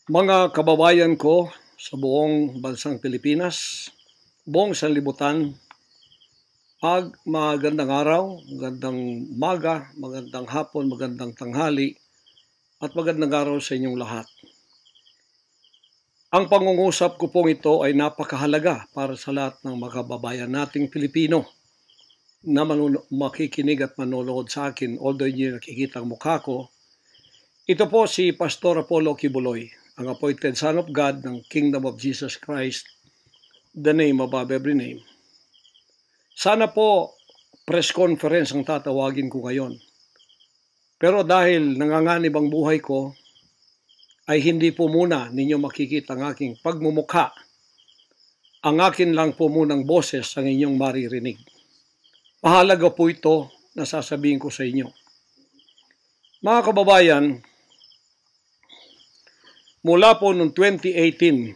Mga kababayan ko sa buong bansang Pilipinas, buong sanlibutan, magandang araw, magandang umaga, magandang hapon, magandang tanghali, at magandang araw sa inyong lahat. Ang pangungusap ko pong ito ay napakahalaga para sa lahat ng mga kababayan nating Pilipino na makikinig at manonood sa akin, although hindi nakikita ang mukha ko. Ito po si Pastor Apollo Kibuloy, ang appointed Son of God ng Kingdom of Jesus Christ, the name above every name. Sana po press conference ang tatawagin ko ngayon. Pero dahil nanganganib ang buhay ko, ay hindi po muna ninyo makikita ang aking pagmumukha. Ang akin lang po munang boses ang inyong maririnig. Mahalaga po ito na sasabihin ko sa inyo. Mga kababayan, mula po noong 2018,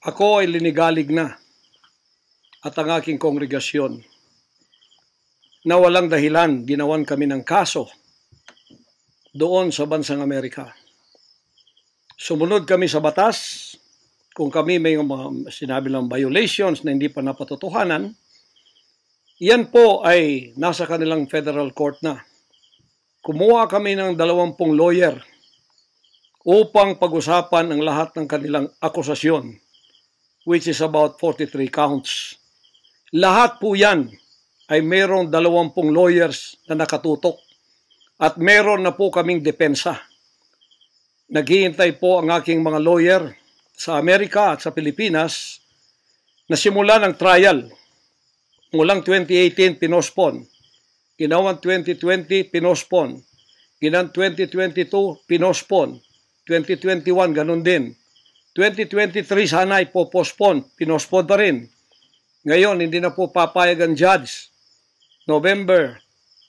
ako ay linigalig na at ang aking kongregasyon na walang dahilan ginawan kami ng kaso doon sa bansang Amerika. Sumunod kami sa batas. Kung kami may mga sinabi lang violations na hindi pa napatotohanan, yan po ay nasa kanilang federal court na. Kumuha kami ng 20 lawyer upang pag-usapan ang lahat ng kanilang akusasyon, which is about 43 counts. Lahat po yan ay mayroong 20 lawyers na nakatutok at meron na po kaming depensa. Naghihintay po ang aking mga lawyer sa Amerika at sa Pilipinas na simula ng trial. Mulang 2018, pinospon. Ginawang 2020, pinospon. Ginawang 2022, pinospon. 2021, ganun din. 2023, sana ay po-postpone. Pinospon pa rin. Ngayon, hindi na po papayag ang judge. November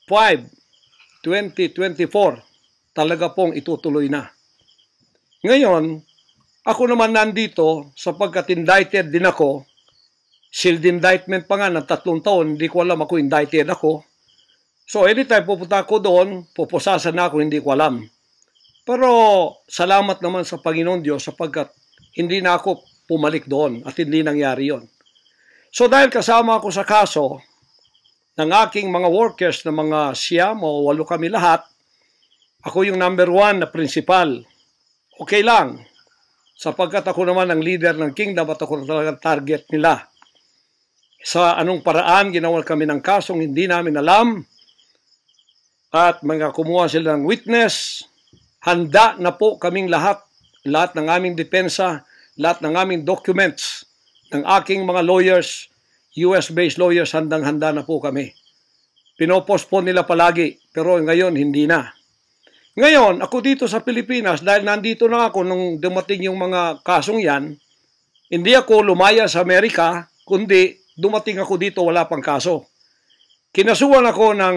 5, 2024, talaga pong itutuloy na. Ngayon, ako naman nandito sapagkat indicted din ako. Sealed indictment pa nga ng 3 taon, hindi ko alam ako indicted ako. So anytime pupunta ako doon, pupusasan na ako, hindi ko alam. Pero salamat naman sa Panginoon Diyos sapagkat hindi na ako pumalik doon at hindi nangyari yon. So dahil kasama ako sa kaso ng aking mga workers na mga 9 o 8 kami lahat, ako yung number 1 na principal. Okay lang, sapagkat ako naman ang leader ng kingdom at ako talagang target nila. Sa anong paraan ginawa kami ng kasong hindi namin alam at mga kumuha sila ng witness. Handa na po kaming lahat ng aming depensa, lahat ng aming documents ng aking mga lawyers, US-based lawyers, handang-handa na po kami. Pinopospone nila palagi, pero ngayon hindi na. Ngayon, ako dito sa Pilipinas, dahil nandito na ako nung dumating yung mga kasong yan, hindi ako lumaya sa Amerika, kundi dumating ako dito, wala pang kaso. Kinasuhan ako ng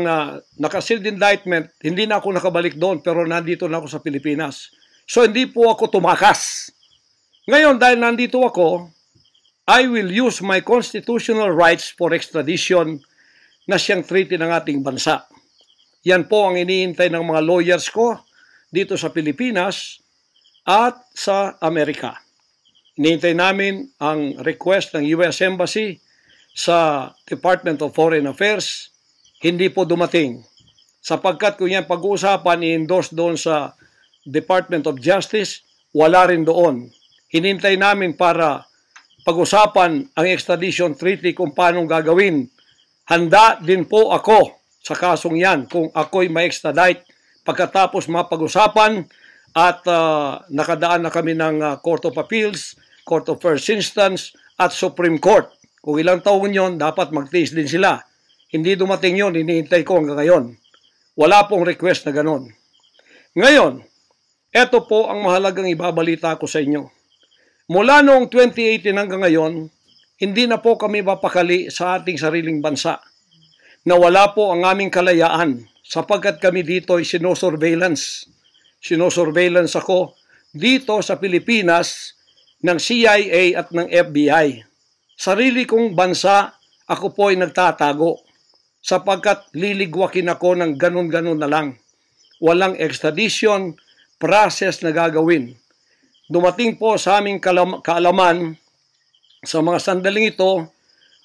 naka-sealed indictment, hindi na ako nakabalik doon, pero nandito na ako sa Pilipinas. So, hindi po ako tumakas. Ngayon, dahil nandito ako, I will use my constitutional rights for extradition na siyang treaty ng ating bansa. Yan po ang iniintay ng mga lawyers ko dito sa Pilipinas at sa Amerika. Iniintay namin ang request ng US Embassy sa Department of Foreign Affairs, hindi po dumating. Sapagkat kung yan pag-uusapan, i-endorse doon sa Department of Justice, wala rin doon. Hinintay namin para pag-usapan ang extradition treaty kung paano gagawin. Handa din po ako sa kasong yan kung ako'y ma-extradite pagkatapos mapag-usapan at nakadaan na kami ng Court of Appeals, Court of First Instance at Supreme Court. Kung ilang taon yon, dapat magtiis din sila. Hindi dumating yon, hinihintay ko hanggang ngayon. Wala pong request na ganon. Ngayon, eto po ang mahalagang ibabalita ko sa inyo. Mula noong 2018 hanggang ngayon, hindi na po kami mapakali sa ating sariling bansa. Nawala po ang aming kalayaan sapagkat kami dito ay sinosurveillance. Sinosurveillance ako dito sa Pilipinas ng CIA at ng FBI. Sarili kong bansa, ako po ay nagtatago sapagkat liligwakin ako ng ganun-ganun na lang. Walang extradition, process na gagawin. Dumating po sa aming kaalaman sa mga sandaling ito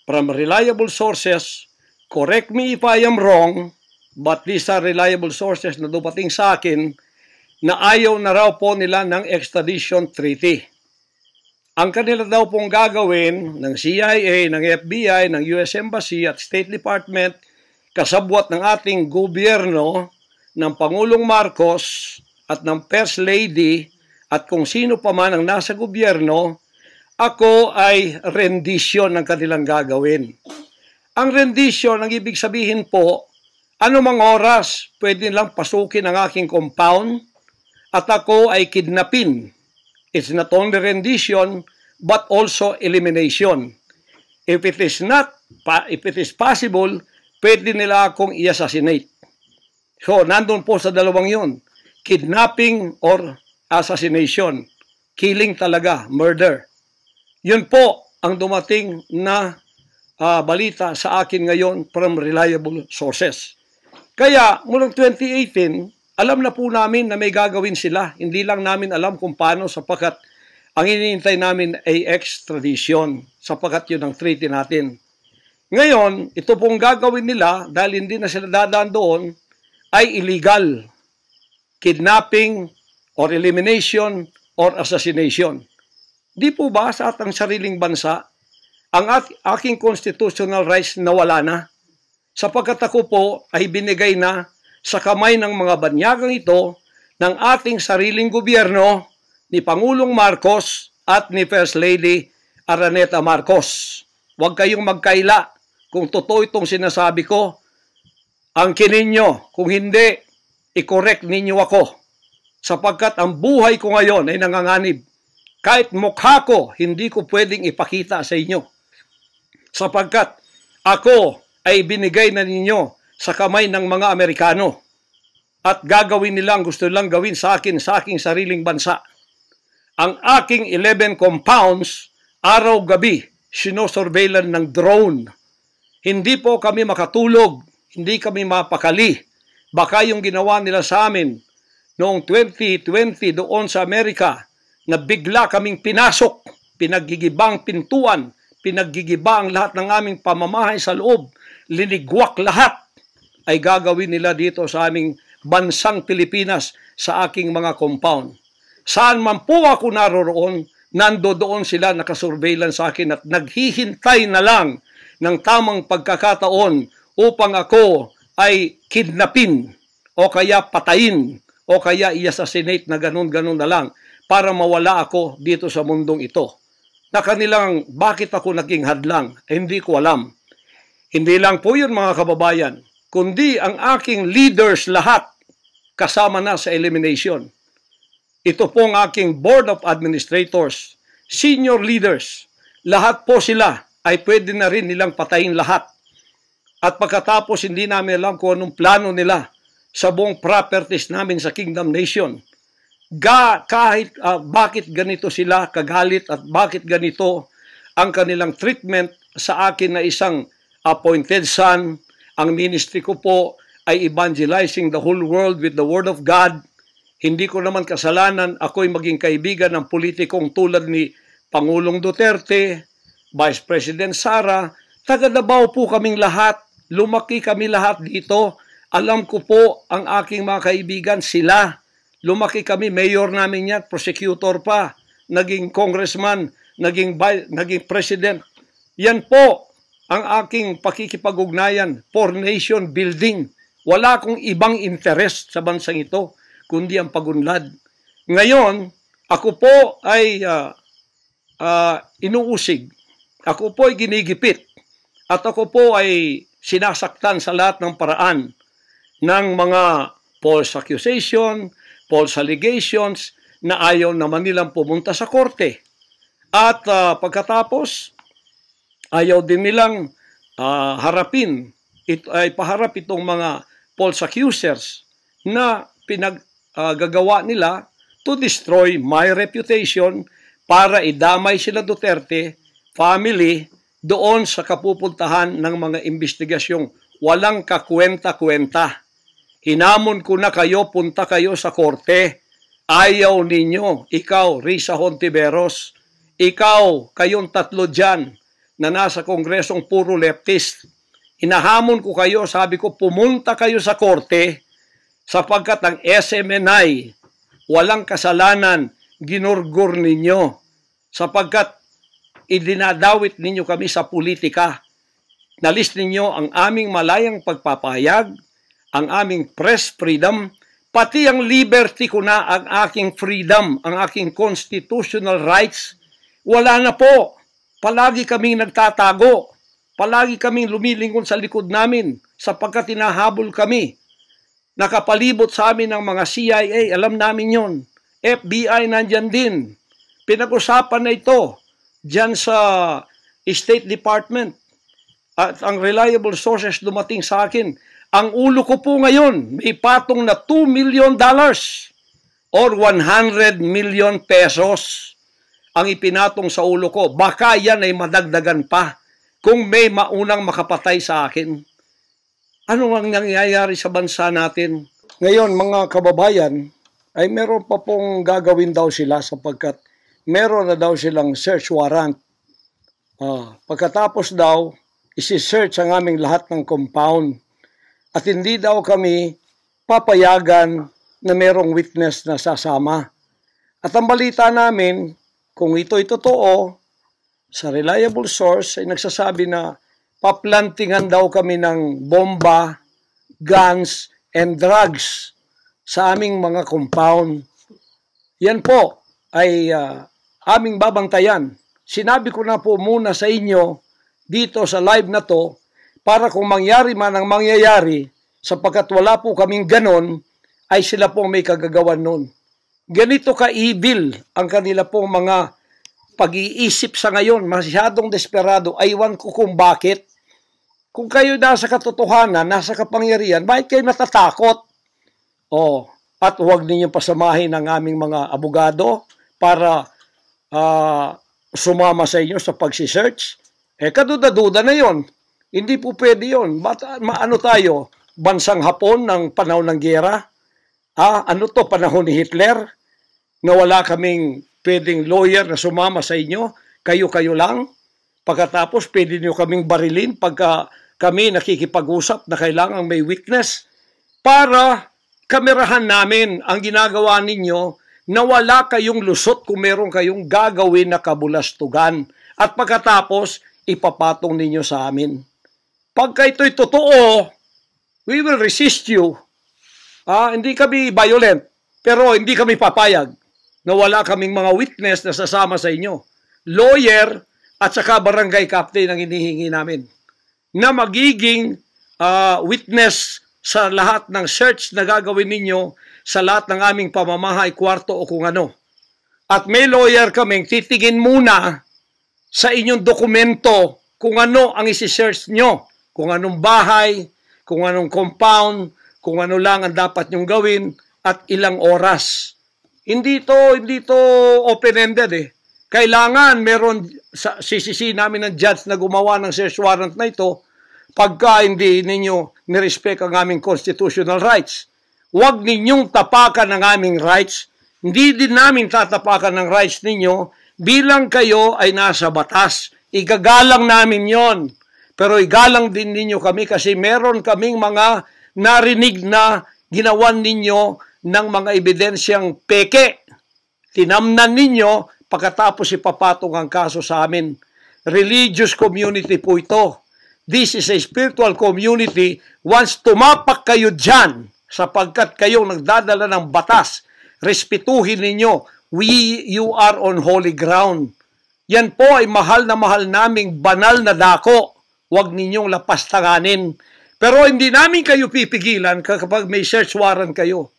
from reliable sources. Correct me if I am wrong, but these are reliable sources na dumating sa akin na ayaw na raw po nila ng extradition treaty. Ang kanila daw pong gagawin ng CIA, ng FBI, ng US Embassy at State Department, kasabwat ng ating gobyerno, ng Pangulong Marcos at ng First Lady at kung sino pa man ang nasa gobyerno, ako ay rendition ng kanilang gagawin. Ang rendition, ang ibig sabihin po, anumang oras pwede lang pasukin ang aking compound at ako ay kidnapin. It's not only rendition, but also elimination. If it is possible, pwede nila akong i-assassinate. So, nandun po sa dalawang yun. Kidnapping or assassination. Killing talaga, murder. Yun po ang dumating na balita sa akin ngayon from reliable sources. Kaya, mulang 2018, alam na po namin na may gagawin sila. Hindi lang namin alam kung paano sapagkat ang iniintay namin ay extradition sapagkat yun ang treaty natin. Ngayon, ito pong gagawin nila dahil hindi na sila dadaan doon ay illegal. Kidnapping or elimination or assassination. Di po ba sa atang sariling bansa ang aking constitutional rights nawala na? Sapagkat ako po ay binigay na sa kamay ng mga banyagang ito ng ating sariling gobyerno ni Pangulong Marcos at ni First Lady Araneta Marcos. Huwag kayong magkaila kung totoo itong sinasabi ko. Angkinin nyo. Kung hindi, i-correct ninyo ako. Sapagkat ang buhay ko ngayon ay nanganganib. Kahit mukha ko, hindi ko pwedeng ipakita sa inyo. Sapagkat ako ay binigay na ninyo sa kamay ng mga Amerikano. At gagawin nilang gusto nilang gawin sa akin, sa aking sariling bansa. Ang aking 11 compounds, araw-gabi, sinosurveillan ng drone. Hindi po kami makatulog, hindi kami mapakali. Baka yung ginawa nila sa amin noong 2020 doon sa Amerika na bigla kaming pinasok, pinaggigibang pintuan, pinaggigibang lahat ng aming pamamahay sa loob, linigwak lahat, ay gagawin nila dito sa aming bansang Pilipinas sa aking mga compound. Saan man po ako naroroon, nandoon sila nakasurveillance sa akin at naghihintay na lang ng tamang pagkakataon upang ako ay kidnapin o kaya patayin o kaya i-assassinate na ganun-ganun na lang para mawala ako dito sa mundong ito. Na kanilang bakit ako naging hadlang, hindi ko alam. Hindi lang po yun mga kababayan, kundi ang aking leaders lahat kasama na sa elimination. Ito pong aking Board of Administrators, senior leaders, lahat po sila ay pwede na rin nilang patayin lahat. At pagkatapos hindi namin alam kung anong plano nila sa buong properties namin sa Kingdom Nation. Bakit ganito sila kagalit at bakit ganito ang kanilang treatment sa akin na isang appointed son. Ang ministry ko po ay evangelizing the whole world with the Word of God. Hindi ko naman kasalanan ako'y maging kaibigan ng politikong tulad ni Pangulong Duterte, Vice President Sara. Taga Davao po kaming lahat. Lumaki kami lahat dito. Alam ko po ang aking mga kaibigan, sila. Lumaki kami, mayor namin yan, prosecutor pa, naging congressman, naging president. Yan po ang aking pakikipag-ugnayan for nation building. Wala akong ibang interest sa bansang ito, kundi ang pagunlad. Ngayon, ako po ay inuusig. Ako po ay ginigipit. At ako po ay sinasaktan sa lahat ng paraan ng mga false accusation, false allegations na ayaw naman nilang pumunta sa korte. At pagkatapos, ayaw din nilang paharap itong mga false accusers na pinaggagawa nila to destroy my reputation para idamay sila Duterte family doon sa kapupuntahan ng mga investigasyong walang kakwenta-kwenta. Hinamon ko na kayo, punta kayo sa korte Ayaw ninyo, ikaw, Risa Hontiveros, ikaw, kayong tatlo dyan na nasa kongresong puro leftist. Hinahamon ko kayo, sabi ko, pumunta kayo sa korte sapagkat ang SMNI, walang kasalanan, ginurgur ninyo sapagkat idinadawit ninyo kami sa politika. Nalis ninyo ang aming malayang pagpapahayag, ang aming press freedom, pati ang liberty ko na, ang aking freedom, ang aking constitutional rights. Wala na po. Palagi kaming nagtatago. Palagi kaming lumilingon sa likod namin sapagkat hinahabol kami. Nakapalibot sa amin ng mga CIA, alam namin yon. FBI nandyan din. Pinag-usapan na ito dyan sa State Department. At ang reliable sources dumating sa akin. Ang ulo ko po ngayon, may patong na $2 million or 100 million pesos ang ipinatong sa ulo ko. Baka yan ay madagdagan pa kung may maunang makapatay sa akin. Ano ang nangyayari sa bansa natin? Ngayon, mga kababayan, ay meron pa pong gagawin daw sila sapagkat meron na daw silang search warrant. Pagkatapos daw, isi-search ang aming lahat ng compound. At hindi daw kami papayagan na merong witness na sasama. At ang balita namin, kung ito'y totoo, sa reliable source ay nagsasabi na paplantingan daw kami ng bomba, guns, and drugs sa aming mga compound. Yan po ay aming babantayan. Sinabi ko na po muna sa inyo dito sa live na to, para kung mangyari man ang mangyayari, sapagkat wala po kaming ganon, ay sila pong may kagagawan nun. Ganito ka-evil ang kanila pong mga pag-iisip sa ngayon, masyadong desperado, aywan ko kung bakit. Kung kayo nasa katotohanan, nasa kapangyarihan, bakit kayo natatakot? At huwag ninyong pasamahin ang aming mga abogado para sumama sa inyo sa pagsisearch. Kaduda-duda na yon. Hindi po pwede yun. Ano tayo? Bansang Hapon ng panahon ng giyera? Ano to? Panahon ni Hitler? Na wala kaming pwedeng lawyer na sumama sa inyo? Kayo-kayo lang? Pagkatapos, pwede nyo kaming barilin pagka kami nakikipag-usap na kailangang may witness para kamerahan namin ang ginagawa ninyo na wala kayong lusot kung meron kayong gagawin na kabulastugan. At pagkatapos, ipapatong ninyo sa amin. Pagka ito'y totoo, we will resist you. Hindi kami violent, pero hindi kami papayag na wala kaming mga witness na sasama sa inyo. Lawyer at saka barangay captain ang hinihingi namin na magiging witness sa lahat ng search na gagawin ninyo sa lahat ng aming pamamahay, kwarto o kung ano. At may lawyer kaming titingin muna sa inyong dokumento kung ano ang isi-search nyo, kung anong bahay, kung anong compound, kung ano lang ang dapat nyong gawin at ilang oras. Hindi to open-ended . Kailangan meron sisisi namin ng judge na gumawa ng search warrant na ito pagka hindi ninyo nirespect ang aming constitutional rights. Huwag ninyong tapakan ang aming rights. Hindi din namin tatapakan ng rights ninyo bilang kayo ay nasa batas. Igagalang namin yon. Pero igalang din ninyo kami kasi meron kaming mga narinig na ginawan ninyo ng mga ebidensyang peke. Tinamnan ninyo pagkatapos ipapatong ang kaso sa amin. Religious community po ito. This is a spiritual community. Once tumapak kayo dyan, sapagkat kayong nagdadala ng batas, respetuhin ninyo. You are on holy ground. Yan po ay mahal na mahal naming banal na dako. Huwag ninyong lapastanganin. Pero hindi namin kayo pipigilan kapag may search warrant kayo.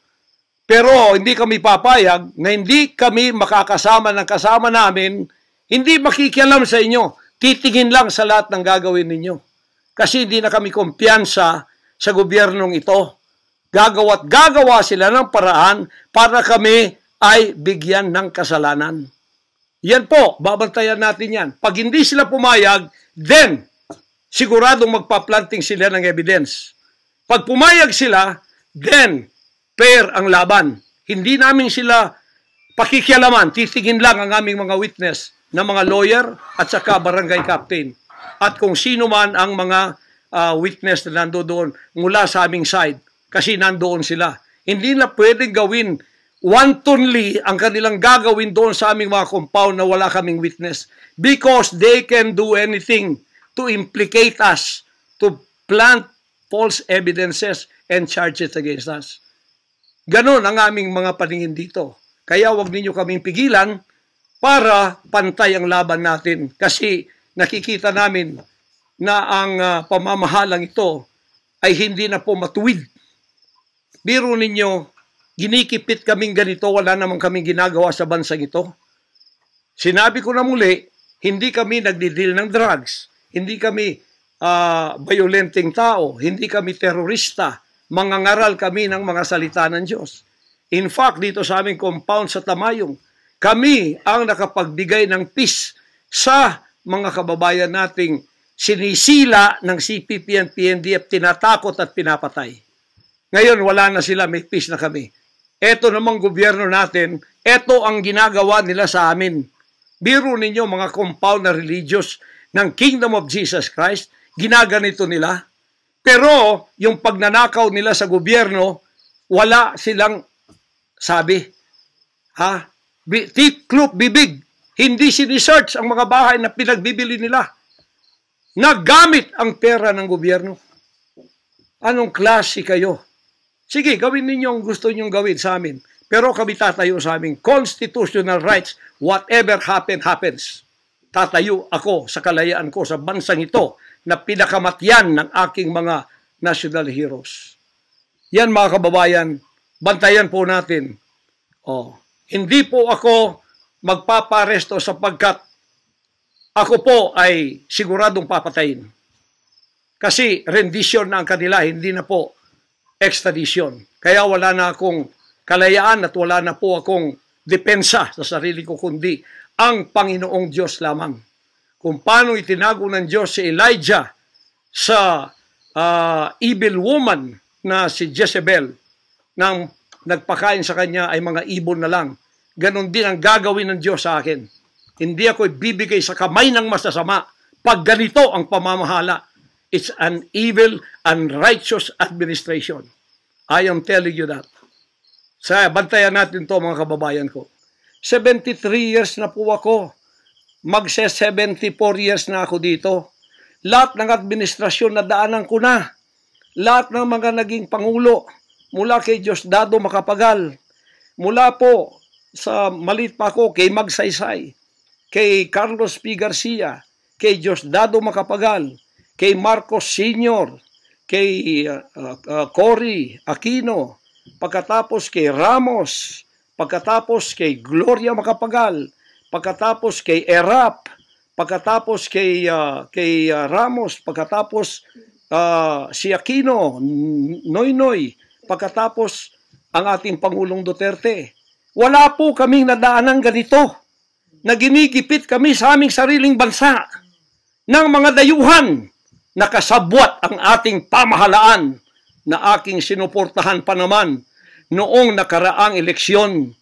Pero hindi kami papayag na hindi kami makakasama ng kasama namin, hindi makikialam sa inyo. Titingin lang sa lahat ng gagawin ninyo. Kasi hindi na kami kumpiyansa sa gobyernong ito. Gagawa sila ng paraan para kami ay bigyan ng kasalanan. Yan po, babantayan natin yan. Pag hindi sila pumayag, then siguradong magpa-planting sila ng evidence. Pag pumayag sila, then fair ang laban. Hindi namin sila pakikialaman, titingin lang ang aming mga witness na mga lawyer at saka barangay captain. At kung sino man ang mga witness na nandoon mula sa aming side, kasi nandoon sila. Hindi na pwedeng gawin wantonly ang kanilang gagawin doon sa aming mga compound na wala kaming witness, because they can do anything to implicate us, to plant false evidences and charges against us. Ganon ang aming mga paningin dito. Kaya wag ninyo kaming pigilan para pantay ang laban natin, kasi nakikita namin na ang pamamahalang ito ay hindi na po matuwid. Biro ninyo, ginikipit kaming ganito, wala namang kaming ginagawa sa bansang ito. Sinabi ko na muli, hindi kami nagdi-deal ng drugs, hindi kami violenting tao, hindi kami terorista, mangangaral kami ng mga salita ng Diyos. In fact, dito sa aming compound sa Tamayong, kami ang nakapagbigay ng peace sa mga kababayan nating sinisila ng CPP and PNDF, tinatakot at pinapatay. Ngayon, wala na sila, may peace na kami. Eto namang gobyerno natin, eto ang ginagawa nila sa amin. Biro ninyo mga compound na religious ng Kingdom of Jesus Christ, ginaganito nila. Pero yung pagnanakaw nila sa gobyerno, wala silang sabi. Tiklop bibig. Hindi sinisearch ang mga bahay na pinagbibili nila. Nagamit ang pera ng gobyerno. Anong klase kayo? Sige, gawin ninyo ang gusto ninyong gawin sa amin. Pero kami tatayo sa aming constitutional rights. Whatever happens. Tatayo ako sa kalayaan ko sa bansang ito na pinakamatyan ng aking mga national heroes. Yan mga kababayan, bantayan po natin. Hindi po ako magpaparesto sapagkat ako po ay siguradong papatayin. Kasi rendition na ang kanila, hindi na po extradition. Kaya wala na akong kalayaan at wala na po akong depensa sa sarili ko, kundi ang Panginoong Diyos lamang. Kung paano itinago ng Diyos si Elijah sa evil woman na si Jezebel, nang nagpakain sa kanya ay mga ibon na lang. Ganon din ang gagawin ng Diyos sa akin. Hindi ako ibibigay sa kamay ng masasama pag ganito ang pamamahala. It's an evil and righteous administration. I am telling you that. Bantayan natin to mga kababayan ko. 73 years na po ako. Magse-74 years na ako dito. Lahat ng administrasyon na daanan ko na. Lahat ng mga naging pangulo. Mula kay Diosdado Macapagal. Mula po sa malit pa ako kay Magsaysay, kay Carlos P. Garcia, kay Diosdado Macapagal, kay Marcos Sr., kay Cory Aquino, pagkatapos kay Ramos, pagkatapos kay Gloria Macapagal, pagkatapos kay Erap, pagkatapos kay Ramos, pagkatapos si Aquino, Noynoy, pagkatapos ang ating Pangulong Duterte. Wala po kaming nadaanan ganito na ginigipit kami sa aming sariling bansa ng mga dayuhan na kasabwat ang ating pamahalaan na aking sinuportahan pa naman noong nakaraang eleksyon.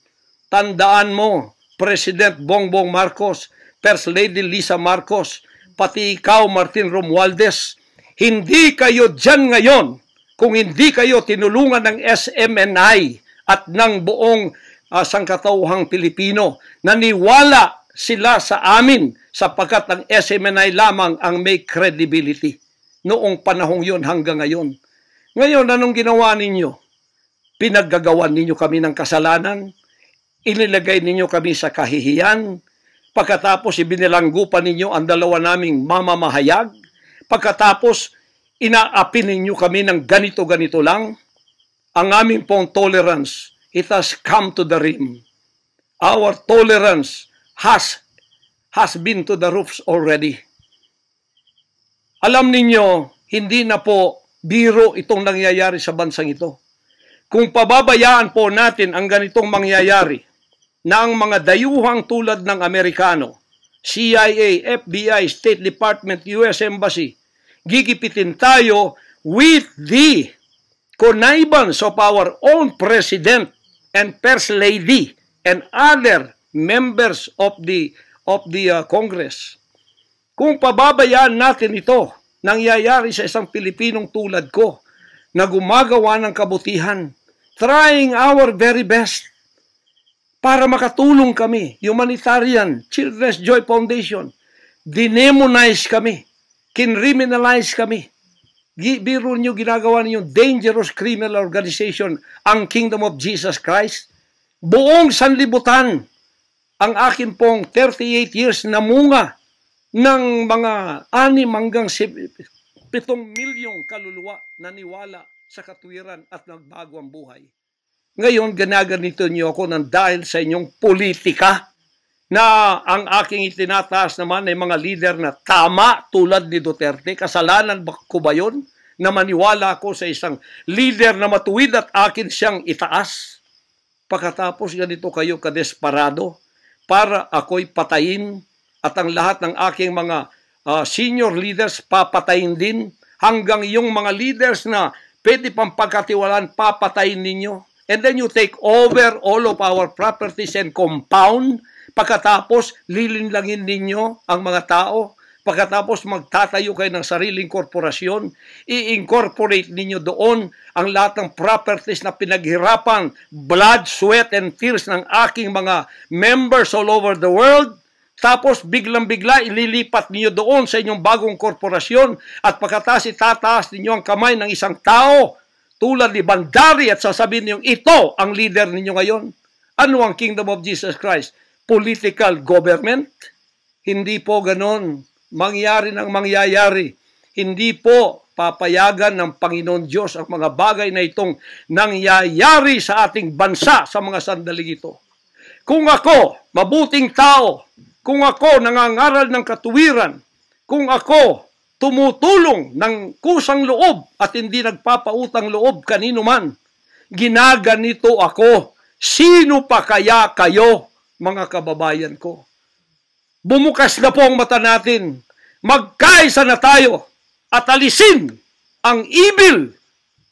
Tandaan mo, President Bongbong Marcos, First Lady Lisa Marcos, pati ikaw Martin Romualdez, hindi kayo dyan ngayon kung hindi kayo tinulungan ng SMNI at ng buong sangkatauhang Pilipino. Naniwala sila sa amin sapagkat ang SMNI lamang ang may credibility noong panahong yon hanggang ngayon. Ngayon, anong ginawa ninyo? Pinaggagawan ninyo kami ng kasalanan, inilagay ninyo kami sa kahihiyan, pagkatapos ibinilanggupan ninyo ang dalawa naming mamamahayag, pagkatapos inaapi ninyo kami ng ganito-ganito lang. Ang aming pong tolerance, it has come to the rim. Our tolerance has been to the roofs already. Alam ninyo, hindi na po biro itong nangyayari sa bansang ito. Kung pababayaan po natin ang ganitong mangyayari na ang mga dayuhang tulad ng Amerikano, CIA, FBI, State Department, US Embassy, gigipitin tayo with the connivance of our own President and First Lady and other members of the Congress. Kung pababayaan natin ito, nangyayari sa isang Pilipinong tulad ko na gumagawa ng kabutihan, trying our very best para makatulong kami, humanitarian, Children's Joy Foundation, dinemonize kami, kinriminalize kami. Biro nyo, ginagawa ninyo dangerous criminal organization ang Kingdom of Jesus Christ. Buong sanlibutan ang akin pong 38 years na munga ng mga 6 hanggang 7 milyong kaluluwa na niwala sa katuwiran at nagbago ang buhay. Ngayon, ganaganito niyo ako ng dahil sa inyong politika na ang aking itinataas naman ay mga leader na tama tulad ni Duterte. Kasalanan ko ba yun na maniwala ako sa isang leader na matuwid at akin siyang itaas? Pagkatapos ganito kayo kadesperado para ako'y patayin at ang lahat ng aking mga senior leaders papatayin din, hanggang yung mga leaders na pwede pang pagkatiwalaan papatayin ninyo. And then you take over all of our properties and compound. Pagkatapos lilinlangin ninyo ang mga tao. Pagkatapos magtatayo kayo ng sariling korporasyon, i-incorporate ninyo doon ang lahat ng properties na pinaghirapan, blood, sweat, and tears ng aking mga members all over the world. Tapos biglang-bigla ililipat ninyo doon sa inyong bagong korporasyon at pagkatapos itataas ninyo ang kamay ng isang tao tulad ni Bandari at sasabihin niyo, ito ang leader ninyo ngayon. Ano ang Kingdom of Jesus Christ? Political government? Hindi po ganon. Mangyari ng mangyayari. Hindi po papayagan ng Panginoon Diyos ang mga bagay na itong nangyayari sa ating bansa sa mga sandaling ito. Kung ako, mabuting tao, kung ako nangangaral ng katuwiran, kung ako tumutulong ng kusang loob at hindi nagpapautang loob kanino man, ginaganito ako, sino pa kaya kayo, mga kababayan ko? Bumukas na po ang mata natin, magkaisa na tayo at alisin ang evil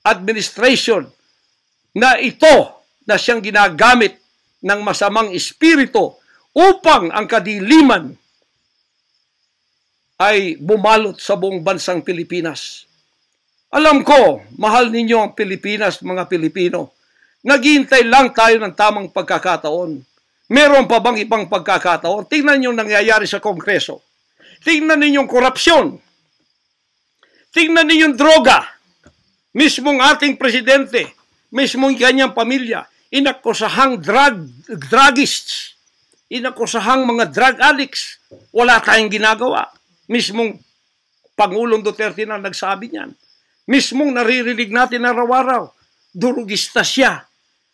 administration na ito na siyang ginagamit ng masamang espiritu upang ang kadiliman ay bumalot sa buong bansang Pilipinas. Alam ko, mahal ninyo ang Pilipinas, mga Pilipino. Naghihintay lang tayo ng tamang pagkakataon. Meron pa bang ibang pagkakataon? Tingnan niyo nangyayari sa Kongreso. Tingnan ninyong korupsyon. Tingnan ninyong droga. Mismong ating presidente, mismong kanyang pamilya, inakusahang druggists, inakusahang mga drug addicts. Wala tayong ginagawa. Mismong Pangulong Duterte na nagsabi niyan. Mismong naririnig natin araw-araw, durugista siya.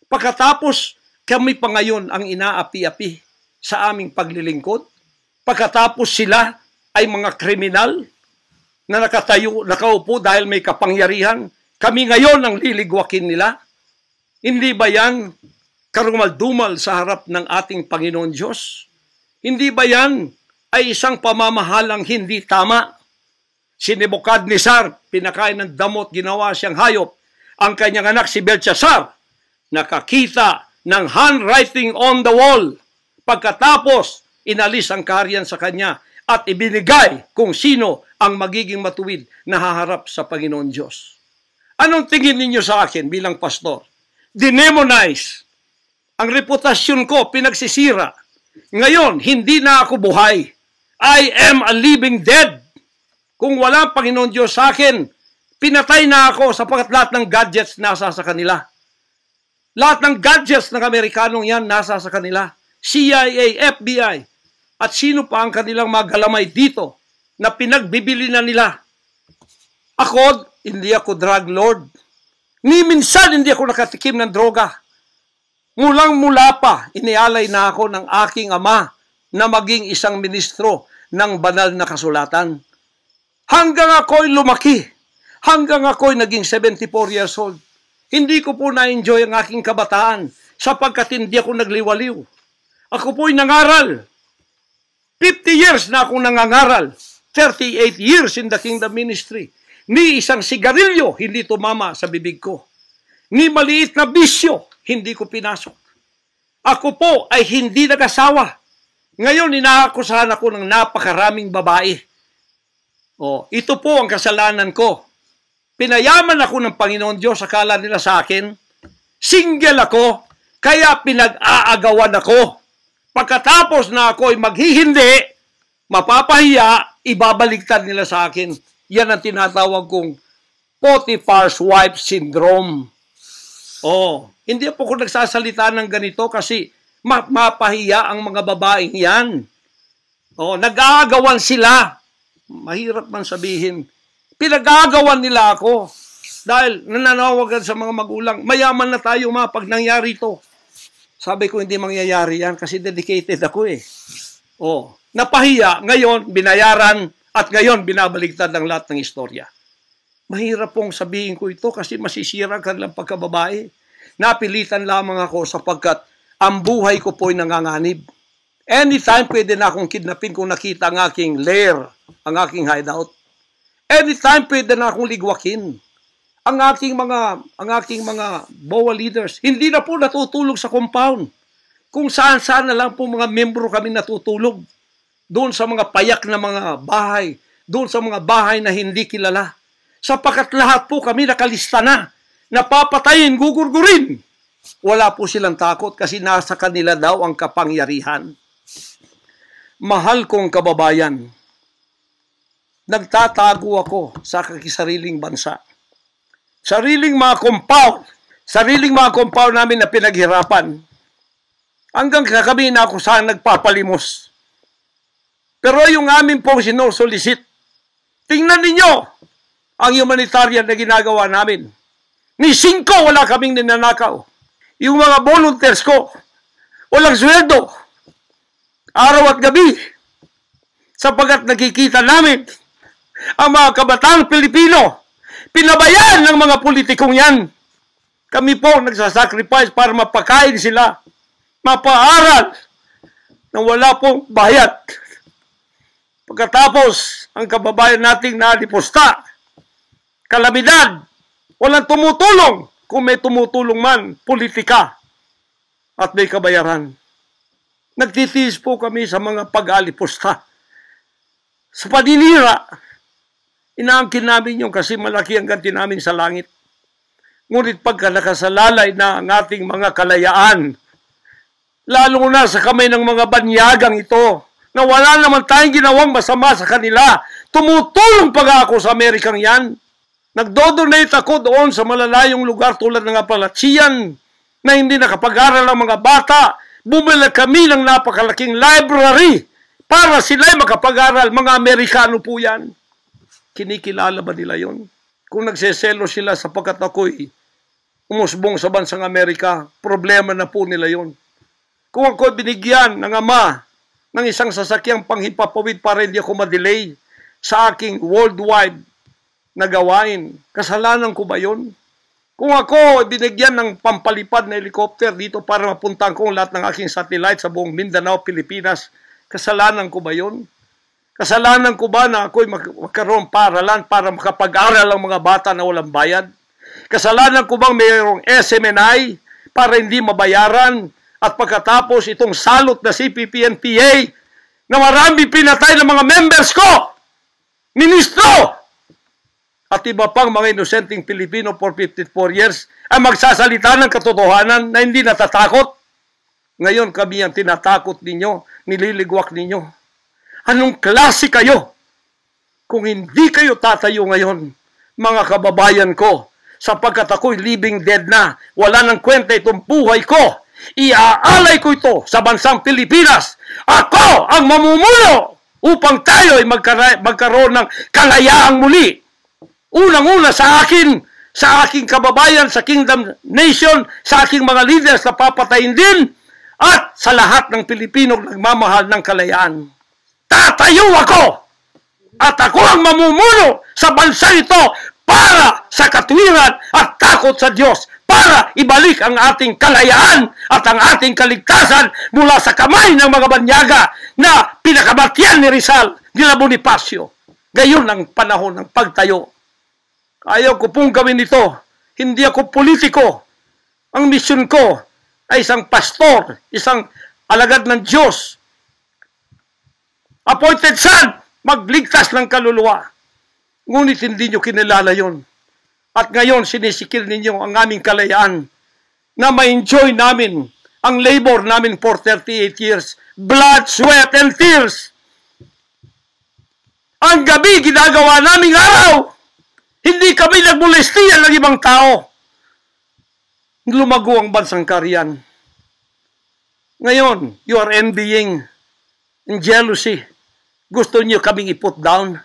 Pagkatapos, kami pa ngayon ang inaapi-api sa aming paglilingkod. Pagkatapos sila ay mga kriminal na nakaupo dahil may kapangyarihan. Kami ngayon ang liligwakin nila. Hindi ba yan karumal-dumal sa harap ng ating Panginoon Diyos? Hindi ba yan ay isang pamamahalang hindi tama? Si Nebukadnezar, pinakain ng damot, ginawa siyang hayop. Ang kanyang anak si Belshazzar, nakakita ng handwriting on the wall. Pagkatapos, inalis ang kaharian sa kanya at ibinigay kung sino ang magiging matuwid na haharap sa Panginoon Diyos. Anong tingin ninyo sa akin bilang pastor? Dinemonize. Ang reputasyon ko pinagsisira. Ngayon, hindi na ako buhay. I am a living dead. Kung wala Panginoon Diyos sa akin, pinatay na ako sapagkat lahat ng gadgets nasa sa kanila. Lahat ng gadgets ng Amerikanong yan nasa sa kanila. CIA, FBI, at sino pa ang kanilang magalamay dito na pinagbibili na nila. Ako, hindi ako drug lord. Ni minsan hindi ako nakatikim ng droga. Mulang-mula pa, inialay na ako ng aking ama na maging isang ministro ng banal na kasulatan. Hanggang ako'y lumaki, hanggang ako'y naging 74 years old, hindi ko po na-enjoy ang aking kabataan sapagkat hindi ako nagliwaliw. Ako po'y nangaral. 50 years na akong nangangaral. 38 years in the kingdom ministry. Ni isang sigarilyo hindi tumama sa bibig ko. Ni maliit na bisyo hindi ko pinasok. Ako po ay hindi nag-asawa. Ngayon, inaakusahan ako ng napakaraming babae. Ito po ang kasalanan ko. Pinayaman ako ng Panginoon Diyos, akala nila sa akin. Single ako, kaya pinag-aagawan ako. Pagkatapos na ako ay maghihindi, mapapahiya, ibabaligtad nila sa akin. Yan ang tinatawag kong Potiphar's wife syndrome. Hindi po ako nagsasalita ng ganito kasi mapahiya ang mga babaeng yan. Nag-aagawan sila. Mahirap man sabihin. Pinag-aagawan nila ako. Dahil nananawagan sa mga magulang, mayaman na tayo pag nangyari ito. Sabi ko, hindi mangyayari yan kasi dedicated ako eh. Napahiya, ngayon binayaran at ngayon binabaligtad ang lahat ng istorya. Mahirap pong sabihin ko ito kasi masisira ka lang pagkababae. Napilitan lamang ako sapagkat ang buhay ko po ay nanganganib. Anytime pwede na akong kidnapin kung nakita ang aking lair, ang aking hideout. Anytime pwede na akong ligwakin. Ang aking mga BOA leaders, hindi na po natutulog sa compound. Kung saan-saan na lang po mga membro kami natutulog. Doon sa mga payak na mga bahay, doon sa mga bahay na hindi kilala. Sapagkat lahat po kami nakalista na, napapatayin, gugurgurin. Wala po silang takot kasi nasa kanila daw ang kapangyarihan. Mahal kong kababayan, nagtatago ako sa kakisariling bansa. Sariling mga compound namin na pinaghirapan. Hanggang kami na ako saan nagpapalimos. Pero yung amin pong sinusulisit, tingnan ninyo ang humanitarian na ginagawa namin. Ni 5 wala kaming ninanakaw. Yung mga volunteers ko, walang sweldo. Araw at gabi. Sapagkat nakikita namin ang mga kabataang Pilipino, pinabayaan ng mga politikong yan. Kami po nagsasacrifice para mapakain sila, mapaaral nang wala pong bayad. Pagkatapos, ang kababayan nating nalipusta, kalamidad, walang tumutulong. Kung may tumutulong man, politika at may kabayaran. Nagtitiis po kami sa mga pag-alipusta. Sa paninira, inaangkin namin yung kasi malaki ang ganti namin sa langit. Ngunit pagka nakasalalay na ang ating mga kalayaan, lalo na sa kamay ng mga banyagang ito, na wala naman tayong ginawang masama sa kanila, tumutulong pa ako sa Amerikang yan. Nagdodonate ako doon sa malalayong lugar tulad ng Apalachian na hindi nakapag-aral ang mga bata. Bumili kami ng napakalaking library para sila'y makapag-aral. Mga Amerikano po yan. Kinikilala ba nila yon? Kung nagseselo sila sapagkat ako'y umusbong sa bansang Amerika, problema na po nila yon. Kung ako'y binigyan ng ama ng isang sasakyang panghimpapawid para hindi ako ma-delay sa aking worldwide na gawain, kasalanan ko ba yun? Kung ako binigyan ng pampalipad na helicopter dito para mapuntahan ko lahat ng aking satellite sa buong Mindanao, Pilipinas, kasalanan ko ba yun? Kasalanan ko ba na ako'y magkaroon paralan para makapag-aral ang mga bata na walang bayad? Kasalanan ko bang mayroong SMNI para hindi mabayaran at pagkatapos itong salot na CPP-NPA na marami pinatay ng mga members ko, ministro, at iba pang mga inosenteng Pilipino for 54 years ay magsasalita ng katotohanan na hindi natatakot. Ngayon kami ang tinatakot ninyo, nililigwak ninyo. Anong klase kayo? Kung hindi kayo tatayo ngayon, mga kababayan ko, sapagkat ako'y living dead na, wala nang kwenta itong buhay ko, iaalay ko ito sa bansang Pilipinas. Ako ang mamumuno upang tayo ay magkaroon ng kalayaang muli. Unang-una sa akin, sa aking kababayan, sa Kingdom Nation, sa aking mga leaders na papatayin din, at sa lahat ng Pilipino nagmamahal ng kalayaan. Tatayo ako! At ako ang mamumuno sa bansa ito para sa katuwiran at takot sa Diyos, para ibalik ang ating kalayaan at ang ating kaligtasan mula sa kamay ng mga banyaga na pinakamatyan ni Rizal, nila Bonifacio. Gayon ang panahon ng pagtayo. Ayaw ko pong gawin ito. Hindi ako politiko. Ang misyon ko ay isang pastor, isang alagad ng Diyos. Appointed son, magligtas ng kaluluwa. Ngunit hindi nyo kinilala yon. At ngayon, sinisikil ninyo ang aming kalayaan na ma-enjoy namin ang labor namin for 38 years. Blood, sweat, and tears. Ang gabi, ginagawa naming araw. Hindi kami nagmolestiyan ng ibang tao. Lumago ang bansang Kariyan. Ngayon, you are envying and jealousy. Gusto niyo kaming i-put down.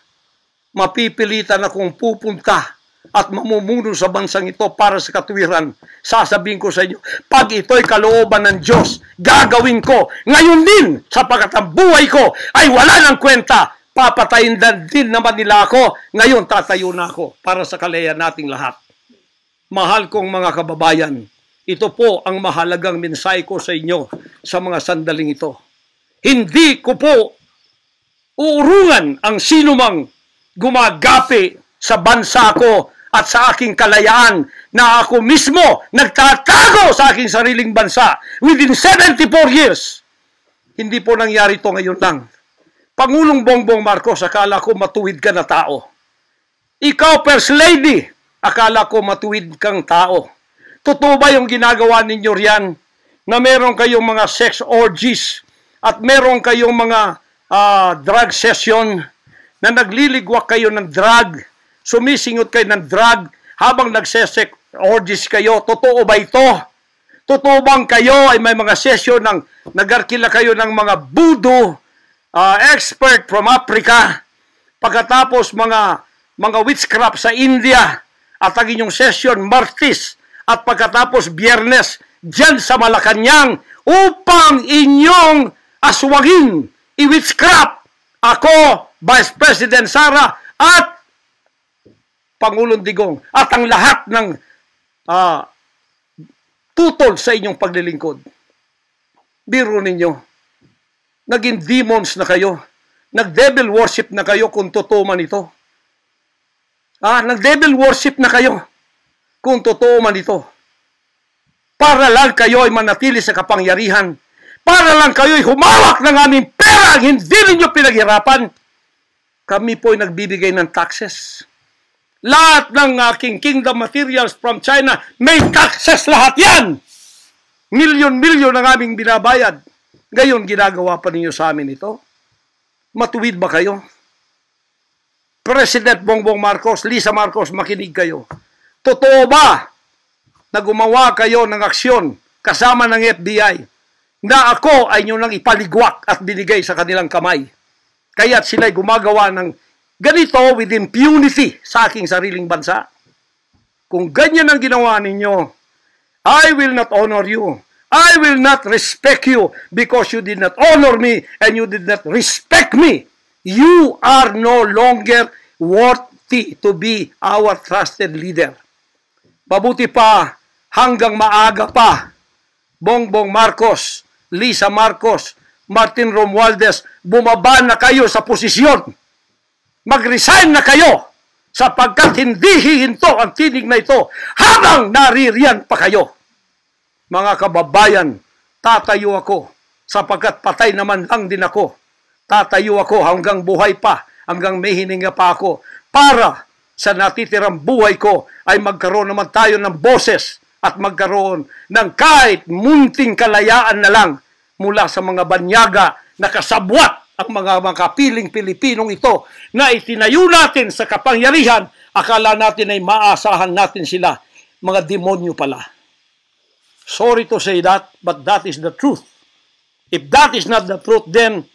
Mapipilitan akong pupunta at mamumuno sa bansang ito para sa katuwiran. Sasabihin ko sa inyo, pag ito'y kalooban ng Diyos, gagawin ko. Ngayon din, sapagkat ang buhay ko ay wala ng kwenta. Papatayin din naman nila ako. Ngayon, tatayo na ako para sa kalayan nating lahat. Mahal kong mga kababayan, ito po ang mahalagang mensahe ko sa inyo sa mga sandaling ito. Hindi ko po uurungan ang sinumang gumagapi sa bansa ko at sa aking kalayaan na ako mismo nagtatago sa aking sariling bansa within 74 years. Hindi po nangyari ito ngayon lang. Pangulong Bongbong Marcos, akala ko matuwid ka na tao. Ikaw, First Lady, akala ko matuwid kang tao. Totoo ba yung ginagawa ninyo riyan na meron kayong mga sex orgies at meron kayong mga drug session na nagliligwak kayo ng drug, sumisingot kayo ng drug habang nagsesex orgies kayo? Totoo ba ito? Totoo bang kayo ay may mga session ng nagarkila kayo ng mga voodoo expert from Africa, pagkatapos mga witchcraft sa India, at ang inyong session Martes, at pagkatapos Biyernes dyan sa Malacanang upang inyong aswagin, i-witchcraft ako, Vice President Sara, at Pangulong Digong, at ang lahat ng tutol sa inyong paglilingkod. Biro ninyo, naging demons na kayo, nag-devil worship na kayo kung totoo man ito. Nag-devil worship na kayo kung totoo man ito. Para lang kayo ay manatili sa kapangyarihan. Para lang kayo ay humawak ng aming pera, hindi ninyo pinaghirapan. Kami po ay nagbibigay ng taxes. Lahat ng aking kingdom materials from China, may taxes lahat yan. Milyon-milyon ang aming binabayad. Ngayon, ginagawa pa ninyo sa amin ito? Matuwid ba kayo? President Bongbong Marcos, Lisa Marcos, makinig kayo. Totoo ba na gumawa kayo ng aksyon kasama ng FBI na ako ay nyo nang ipaligwak at binigay sa kanilang kamay? Kaya't sila'y gumagawa ng ganito with impunity sa aking sariling bansa. Kung ganyan ang ginawa ninyo, I will not honor you. I will not respect you because you did not honor me and you did not respect me. You are no longer worthy to be our trusted leader. Mabuti pa, hanggang maaga pa, Bongbong Marcos, Lisa Marcos, Martin Romualdez, bumaba na kayo sa posisyon. Mag-resign na kayo sapagkat hindi hihinto ang tinig na ito habang naririyan pa kayo. Mga kababayan, tatayo ako sapagkat patay naman lang din ako. Tatayo ako hanggang buhay pa, hanggang may hininga pa ako para sa natitirang buhay ko ay magkaroon naman tayo ng boses at magkaroon ng kahit munting kalayaan na lang mula sa mga banyaga na kasabwat ang mga makapiling Pilipinong ito na itinayo natin sa kapangyarihan. Akala natin ay maasahan natin sila. Mga demonyo pala. Sorry to say that, but that is the truth. If that is not the truth, then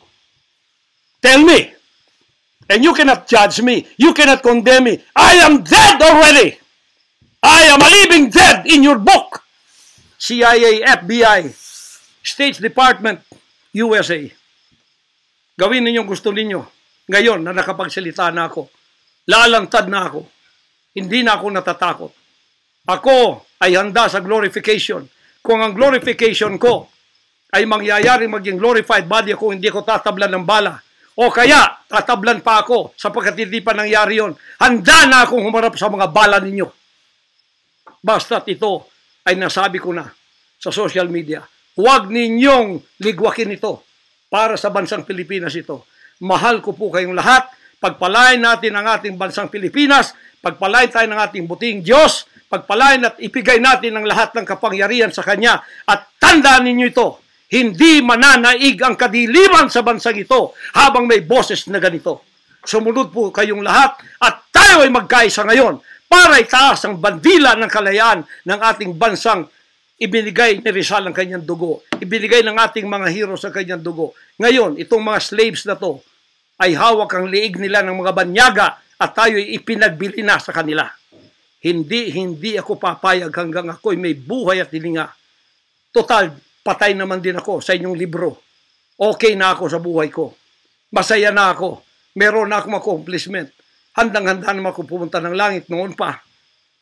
tell me. And you cannot judge me. You cannot condemn me. I am dead already. I am a living dead in your book. CIA, FBI, State Department, USA. Gawin ninyong gusto ninyo. Ngayon na nakapagsalita na ako, lalangtad na ako. Hindi na ako natatakot. Ako ay handa sa glorification. Kung ang glorification ko ay mangyayari maging glorified body ako, hindi ko tatablan ng bala. O kaya, tatablan pa ako sapagkat hindi pa nangyari yon. Handa na akong humarap sa mga bala ninyo. Basta't ito ay nasabi ko na sa social media, huwag ninyong ligwakin ito para sa bansang Pilipinas ito. Mahal ko po kayong lahat. Pagpalain natin ang ating bansang Pilipinas, pagpalain tayo ng ating buting Diyos, pagpalain at ipigay natin ang lahat ng kapangyarihan sa Kanya. At tandaan ninyo ito, hindi mananaig ang kadiliman sa bansang ito habang may boses na ganito. Sumunod po kayong lahat at tayo ay magkaisa ngayon para itaas ang bandila ng kalayaan ng ating bansang ibinigay ni Rizal ang kanyang dugo. Ibinigay ng ating mga heroes ang kanyang dugo. Ngayon, itong mga slaves na to ay hawak ang liig nila ng mga banyaga at tayo ay ipinagbili na sa kanila. Hindi ako papayag hanggang ako'y may buhay at hilinga. Total, patay naman din ako sa inyong libro. Okay na ako sa buhay ko. Masaya na ako. Meron na akong accomplishment. Handang-handa naman ako pumunta ng langit noon pa.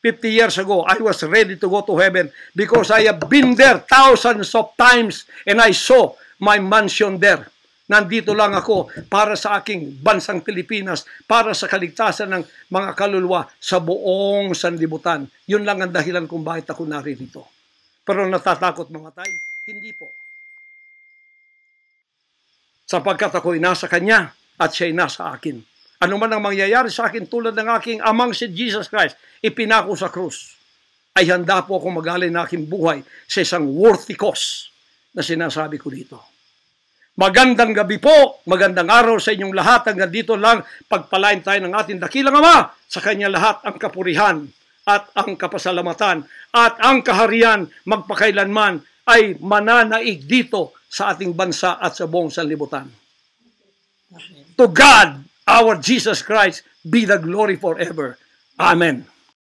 50 years ago, I was ready to go to heaven because I have been there thousands of times and I saw my mansion there. Nandito lang ako para sa aking bansang Pilipinas, para sa kaligtasan ng mga kaluluwa sa buong sanlibutan. Yun lang ang dahilan kung bakit ako naririto. Pero natatakot mamatay? Hindi po. Sapagkat ako'y nasa Kanya at siya'y nasa akin. Ano man ang mangyayari sa akin tulad ng aking amang si Jesus Christ, ipinako sa krus, ay handa po akong mag-alay ng aking buhay sa isang worthy cause na sinasabi ko dito. Magandang gabi po, magandang araw sa inyong lahat. Hanggang dito lang, pagpalain tayo ng ating dakilang Ama. Sa Kanya lahat ang kapurihan at ang kapasalamatan at ang kaharian magpakailanman ay mananaig dito sa ating bansa at sa buong sanlibutan. To God, our Jesus Christ, be the glory forever. Amen.